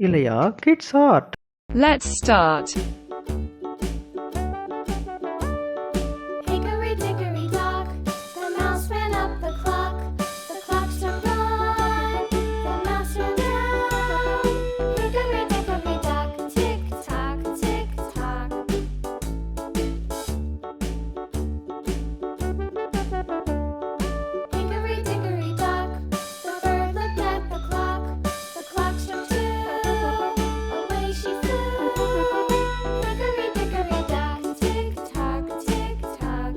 Ilaya, kids art. Let's start. Hickory dickory dock, the mouse ran up the clock. The clock struck one, the mouse ran down. Hickory dickory dock, tick tock, tick tock. Hickory dickory dock, the bird looked at the clock. The clock struck two, away she flew. Hickory dickory dock, tick tock, tick tock.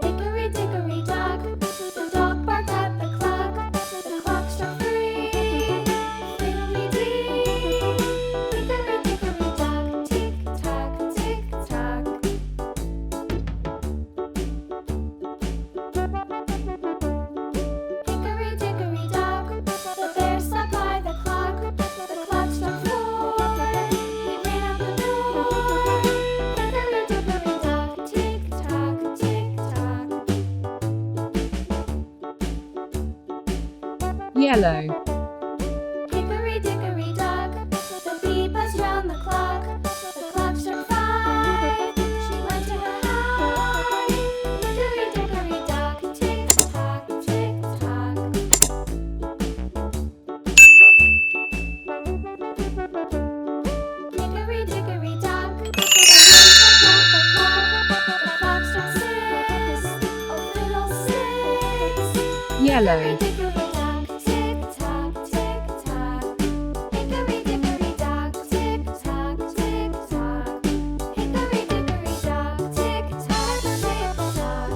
Hickory dickory dock, the dog barked at the clock. The clock struck three, fiddly-dee. Hickory dickory dock, tick tock, tick tock. Hickory dickory dock, the bear sat by the clock. The clock struck four, he ran out the door. Hickory dickory dock, tick tock, tick tock. Yellow. Hickory dickory dock, the bee buzzed round the clock. The clock struck five, she went to her hive. Hickory dickory dock, tick tock, tick tock. Hickory dickory dock, the wind tugged at the clock. The clock struck six, oh fiddle-six. Yellow. Hickory dickory dock, tick tock, tick tock. Hickory dickory dock, tick tock, tick tock. Hickory dickory dock, tick tock, tick tock.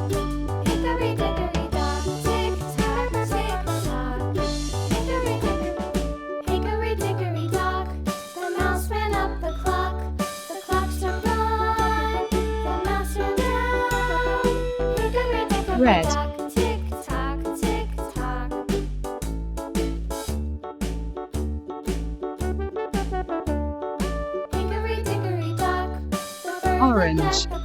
Hickory dickory dock, tick tock, tick tock. Hickory dickory dock, the mouse ran up the clock. The clock struck one, the mouse ran down. Hickory dickory Red. dock, tick tock, tick tock. Hickory dickory dock, the bird Orange. looked at the